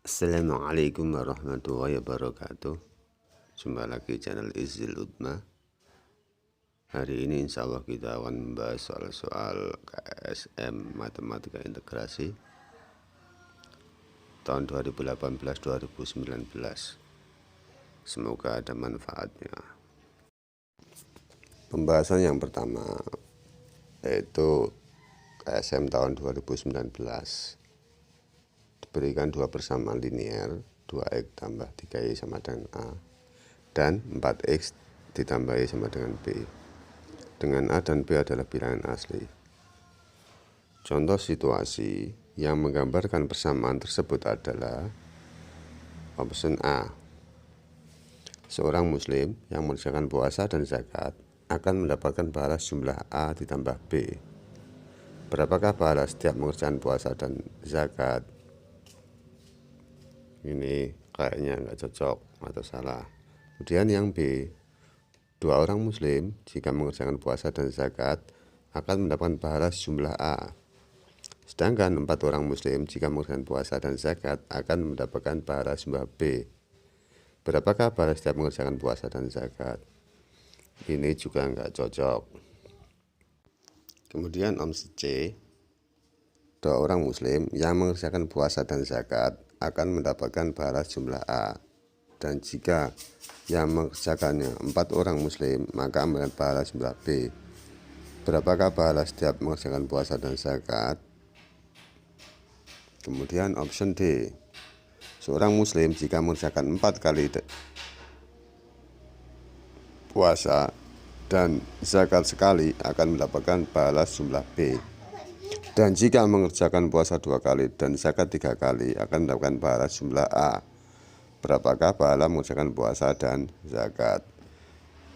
Assalamualaikum warahmatullahi wabarakatuh. Jumpa lagi channel Izil Utma. Hari ini insya Allah kita akan membahas soal-soal KSM Matematika Integrasi tahun 2018-2019. Semoga ada manfaatnya. Pembahasan yang pertama yaitu KSM tahun 2019. Diberikan dua persamaan linear 2x tambah 3y sama dengan A dan 4x ditambah y sama dengan B, dengan A dan B adalah bilangan asli. Contoh situasi yang menggambarkan persamaan tersebut adalah option A. Seorang muslim yang mengerjakan puasa dan zakat akan mendapatkan pahala jumlah A ditambah B. Berapakah pahala setiap mengerjakan puasa dan zakat? Ini kayaknya nggak cocok atau salah. Kemudian yang B, dua orang muslim jika mengerjakan puasa dan zakat akan mendapatkan pahala jumlah A. Sedangkan 4 orang muslim jika mengerjakan puasa dan zakat akan mendapatkan pahala jumlah B. Berapakah pahala setiap mengerjakan puasa dan zakat? Ini juga nggak cocok. Kemudian opsi C, dua orang muslim yang mengerjakan puasa dan zakat akan mendapatkan pahala jumlah A, dan jika yang mengerjakannya 4 orang muslim maka mendapatkan pahala jumlah B. Berapakah pahala setiap mengerjakan puasa dan zakat? Kemudian option D, seorang muslim jika mengerjakan 4 kali puasa dan zakat sekali akan mendapatkan pahala jumlah B. Dan jika mengerjakan puasa 2 kali dan zakat 3 kali akan mendapatkan pahala jumlah A. Berapakah pahala mengerjakan puasa dan zakat?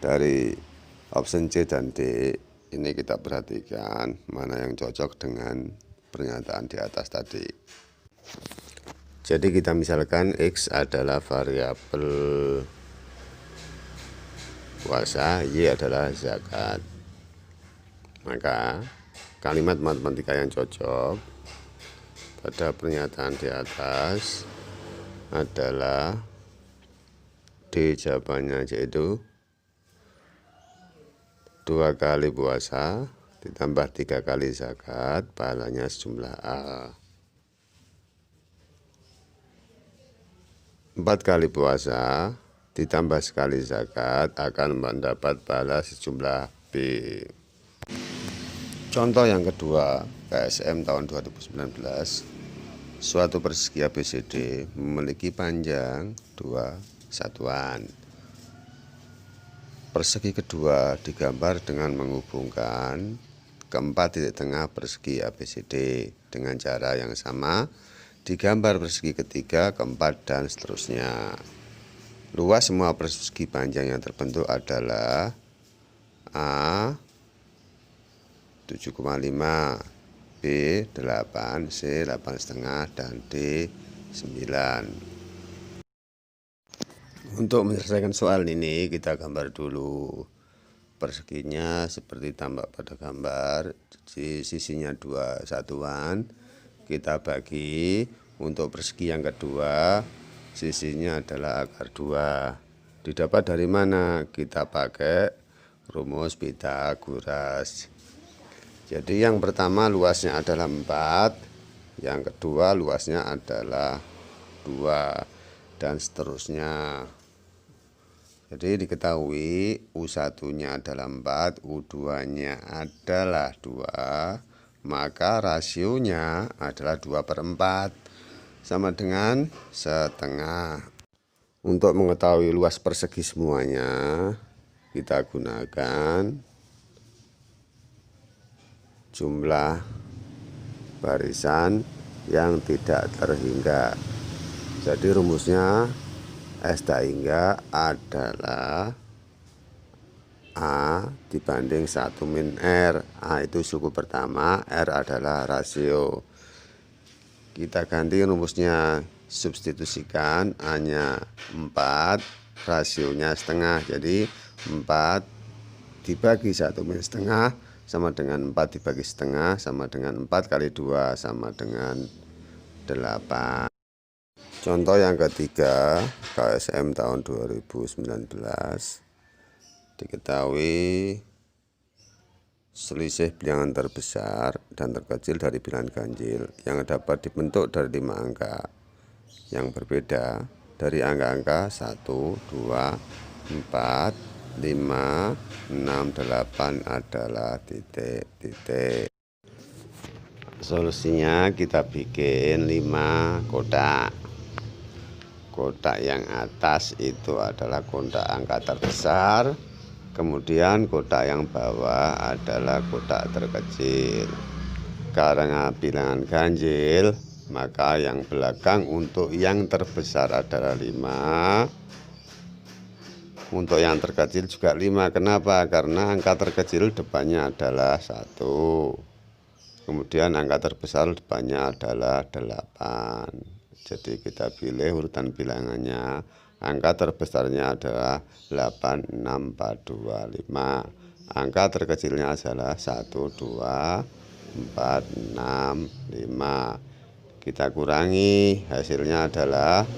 Dari option C dan D ini kita perhatikan mana yang cocok dengan pernyataan di atas tadi. Jadi kita misalkan X adalah variabel puasa, Y adalah zakat. Maka kalimat matematika yang cocok pada pernyataan di atas adalah D jawabannya, yaitu 2 kali puasa ditambah 3 kali zakat pahalanya sejumlah A. 4 kali puasa ditambah sekali zakat akan mendapat pahala sejumlah B. Contoh yang kedua, KSM tahun 2019, suatu persegi ABCD memiliki panjang 2 satuan. Persegi kedua digambar dengan menghubungkan keempat titik tengah persegi ABCD dengan cara yang sama. Digambar persegi ketiga, keempat, dan seterusnya. Luas semua persegi panjang yang terbentuk adalah A 7,5, B 8, C 8,5, dan D 9. Untuk menyelesaikan soal ini kita gambar dulu perseginya seperti tampak pada gambar. Sisinya 2 satuan, kita bagi. Untuk persegi yang kedua sisinya adalah akar 2. Didapat dari mana? Kita pakai rumus Pythagoras. Jadi yang pertama luasnya adalah 4, yang kedua luasnya adalah 2, dan seterusnya. Jadi diketahui U1-nya adalah 4, U2-nya adalah 2, maka rasionya adalah 2/4, sama dengan setengah. Untuk mengetahui luas persegi semuanya, kita gunakan jumlah barisan yang tidak terhingga. Jadi rumusnya S tak hingga adalah A dibanding 1 min R. A itu suku pertama, R adalah rasio. Kita ganti rumusnya, substitusikan, A-nya 4, rasionya setengah. Jadi 4 dibagi 1 min setengah sama dengan 4 dibagi setengah sama dengan 4 kali 2 sama dengan 8. Contoh yang ketiga, KSM tahun 2019, diketahui selisih bilangan terbesar dan terkecil dari bilangan ganjil yang dapat dibentuk dari 5 angka yang berbeda dari angka-angka 1, 2, 4, 5, 6, 8 adalah titik-titik. Solusinya kita bikin 5 kotak. Kotak yang atas itu adalah kotak angka terbesar, kemudian kotak yang bawah adalah kotak terkecil. Karena bilangan ganjil, maka yang belakang untuk yang terbesar adalah 5, untuk yang terkecil juga 5. Kenapa? Karena angka terkecil depannya adalah 1, kemudian angka terbesar depannya adalah 8. Jadi kita pilih urutan bilangannya. Angka terbesarnya adalah 8, 6, 4, 2, 5. Angka terkecilnya adalah 1, 2, 4, 6, 5. Kita kurangi, hasilnya adalah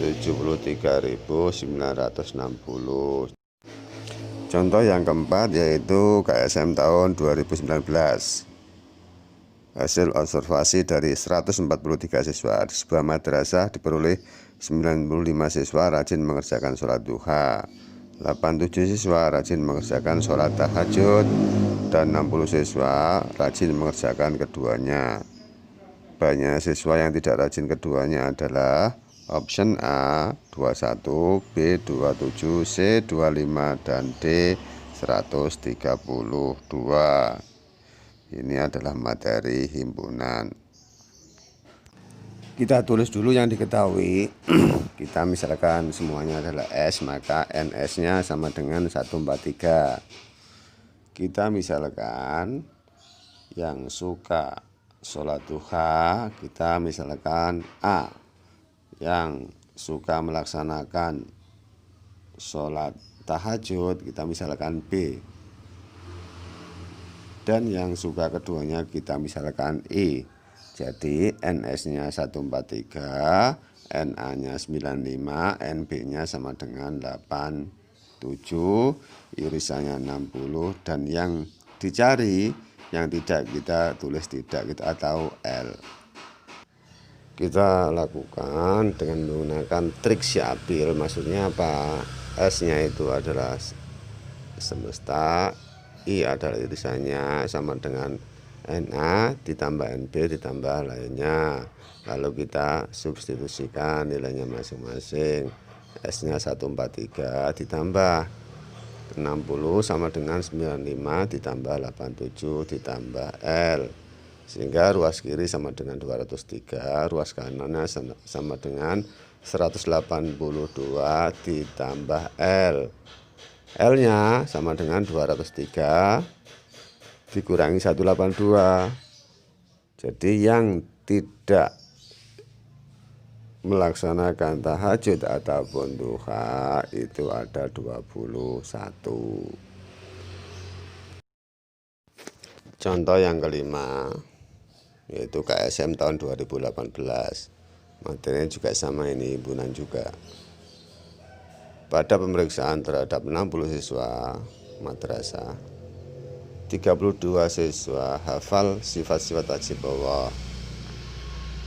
73.960. Contoh yang keempat yaitu KSM tahun 2019. Hasil observasi dari 143 siswa di sebuah madrasah diperoleh 95 siswa rajin mengerjakan sholat duha, 87 siswa rajin mengerjakan sholat tahajud, dan 60 siswa rajin mengerjakan keduanya. Banyak siswa yang tidak rajin keduanya adalah option A 21, B 27, C 25, dan D 132. Ini adalah materi himpunan. Kita tulis dulu yang diketahui. Kita misalkan semuanya adalah S, maka NS-nya sama dengan 143. Kita misalkan yang suka sholat duha, kita misalkan A. Yang suka melaksanakan sholat tahajud, kita misalkan B. Dan yang suka keduanya kita misalkan E. Jadi NS-nya 143, NA-nya 95, NB-nya sama dengan 87, irisannya 60, dan yang dicari, yang tidak kita tulis tidak, kita tahu L. Kita lakukan dengan menggunakan trik Syabil. Maksudnya apa? S-nya itu adalah semesta, I adalah irisannya sama dengan NA ditambah NB ditambah lainnya. Lalu kita substitusikan nilainya masing-masing. S-nya 143 ditambah 60 sama dengan 95 ditambah 87 ditambah L. Sehingga ruas kiri sama dengan 203, ruas kanannya sama dengan 182 ditambah L. L-nya sama dengan 203 dikurangi 182. Jadi yang tidak melaksanakan tahajud ataupun duha itu ada 21. Contoh yang kelima yaitu KSM tahun 2018. Materinya juga sama, ini himpunan juga. Pada pemeriksaan terhadap 60 siswa madrasah, 32 siswa hafal sifat-sifat wajib Allah,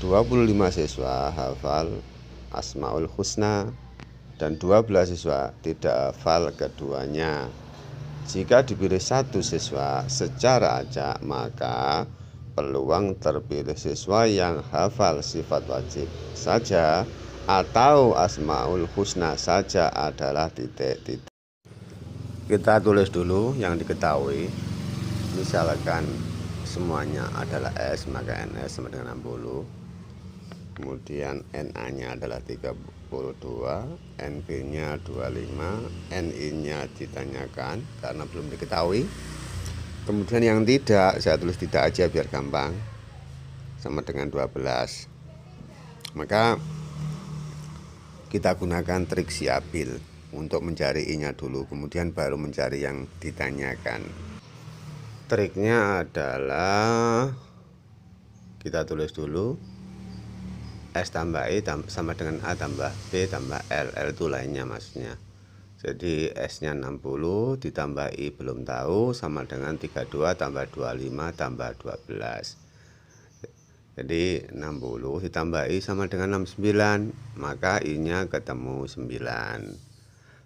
25 siswa hafal Asmaul Husna, dan 12 siswa tidak hafal keduanya. Jika dipilih satu siswa secara acak, maka peluang terpilih siswa yang hafal sifat wajib saja atau Asmaul Husna saja adalah titik-titik. Kita tulis dulu yang diketahui. Misalkan semuanya adalah S, maka NS sama dengan 60. Kemudian NA-nya adalah 32, NB-nya 25, NI-nya ditanyakan karena belum diketahui. Kemudian yang tidak, saya tulis tidak aja biar gampang, sama dengan 12. Maka kita gunakan trik Syabil untuk mencari I-nya dulu, kemudian baru mencari yang ditanyakan. Triknya adalah kita tulis dulu S tambah I sama dengan A tambah B tambah L. L itu lainnya maksudnya. Jadi S-nya 60 ditambah I belum tahu sama dengan 32 tambah 25 tambah 12. Jadi 60 ditambah I sama dengan 69, maka I-nya ketemu 9.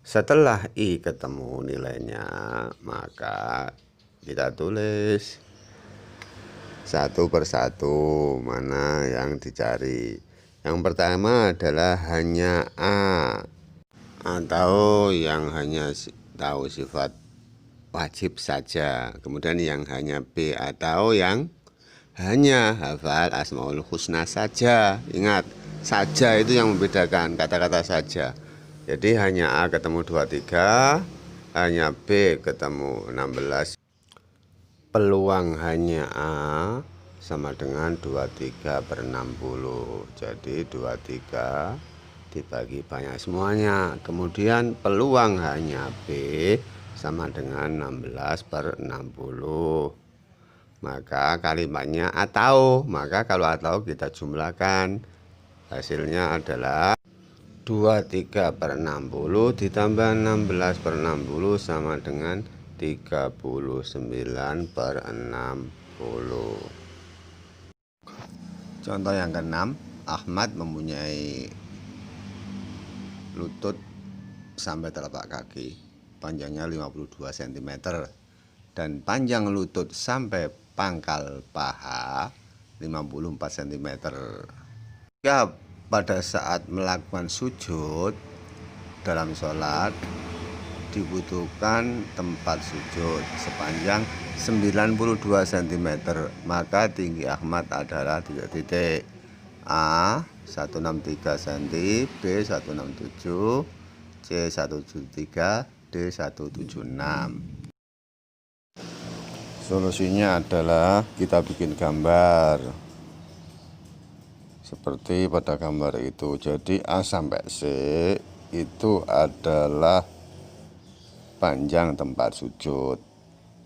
Setelah I ketemu nilainya, maka kita tulis satu persatu mana yang dicari. Yang pertama adalah hanya A, atau yang hanya tahu sifat wajib saja. Kemudian yang hanya B, atau yang hanya hafal Asmaul Husna saja. Ingat, saja itu yang membedakan, kata-kata saja. Jadi hanya A ketemu 23, hanya B ketemu 16. Peluang hanya A sama dengan 23/60. Jadi 23 dibagi banyak semuanya. Kemudian peluang hanya B sama dengan 16/60. Maka kalimatnya atau, maka kalau atau kita jumlahkan, hasilnya adalah 23/60 ditambah 16/60 sama dengan 39/60. Contoh yang keenam, Ahmad mempunyai lutut sampai telapak kaki, panjangnya 52 cm, dan panjang lutut sampai pangkal paha 54 cm. Jika pada saat melakukan sujud dalam sholat dibutuhkan tempat sujud sepanjang 92 cm, maka tinggi Ahmad adalah titik-titik: A 163 cm, B 167, C 173, D 176. Solusinya adalah kita bikin gambar seperti pada gambar itu. Jadi A sampai C itu adalah panjang tempat sujud.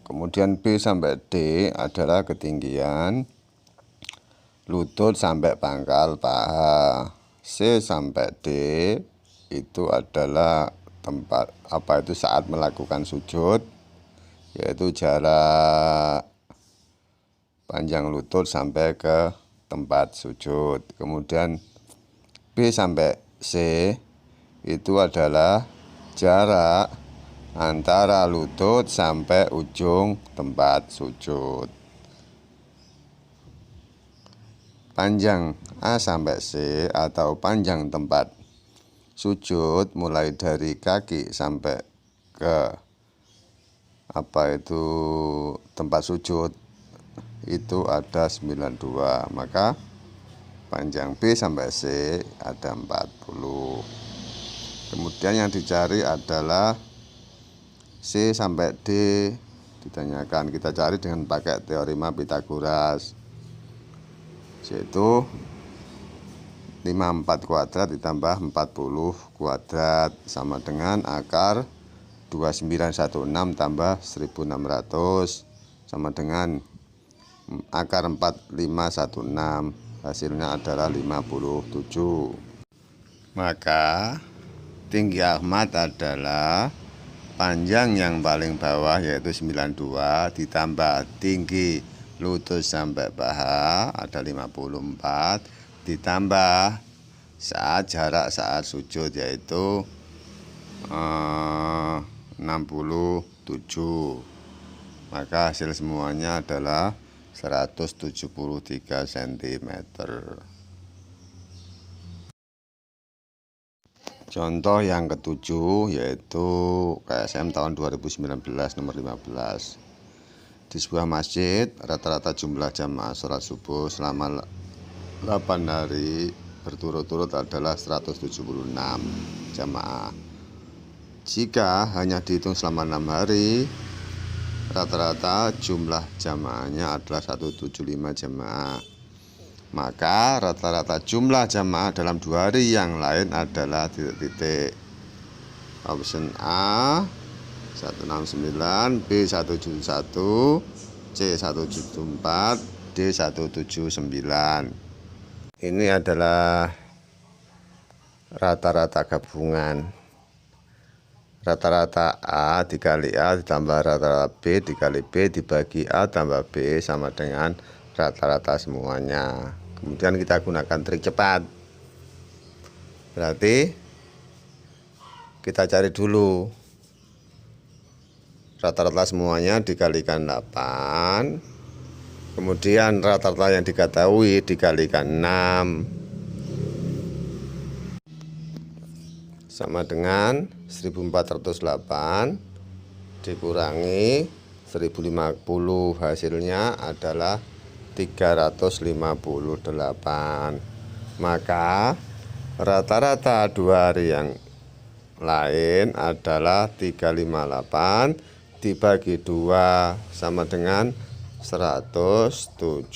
Kemudian B sampai D adalah ketinggian lutut sampai pangkal paha. C sampai D itu adalah tempat itu saat melakukan sujud, yaitu jarak panjang lutut sampai ke tempat sujud. Kemudian B sampai C itu adalah jarak antara lutut sampai ujung tempat sujud. Panjang A sampai C atau panjang tempat sujud mulai dari kaki sampai ke tempat sujud itu ada 92, maka panjang B sampai C ada 40. Kemudian yang dicari adalah C sampai D. Ditanyakan, kita cari dengan pakai teorema Pythagoras, yaitu 54 kuadrat ditambah 40 kuadrat sama dengan akar 2916 tambah 1600 sama dengan akar 4516. Hasilnya adalah 57. Maka tinggi Ahmad adalah panjang yang paling bawah yaitu 92 ditambah tinggi lutut sampai paha ada 54 ditambah jarak saat sujud yaitu 67. Maka hasil semuanya adalah 173 cm. Contoh yang ketujuh yaitu KSM tahun 2019 nomor 15. Di sebuah masjid rata-rata jumlah jamaah sholat subuh selama 8 hari berturut-turut adalah 176 jamaah. Jika hanya dihitung selama 6 hari, rata-rata jumlah jamaahnya adalah 175 jamaah. Maka rata-rata jumlah jamaah dalam 2 hari yang lain adalah titik-titik. Option A 169, B 171, C 174, D 179. Ini adalah rata-rata gabungan. Rata-rata A dikali A ditambah rata-rata B dikali B dibagi A tambah B sama dengan rata-rata semuanya. Kemudian kita gunakan trik cepat. Berarti kita cari dulu rata-rata semuanya dikalikan 8. Kemudian rata-rata yang diketahui dikalikan 6 sama dengan 1408 dikurangi 1050, hasilnya adalah 358. Maka rata-rata 2 hari yang lain adalah 358 dibagi 2 sama dengan 179.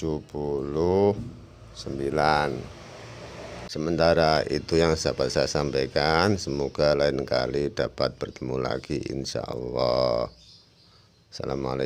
Sementara itu yang dapat saya sampaikan. Semoga lain kali dapat bertemu lagi, insya Allah. Assalamualaikum.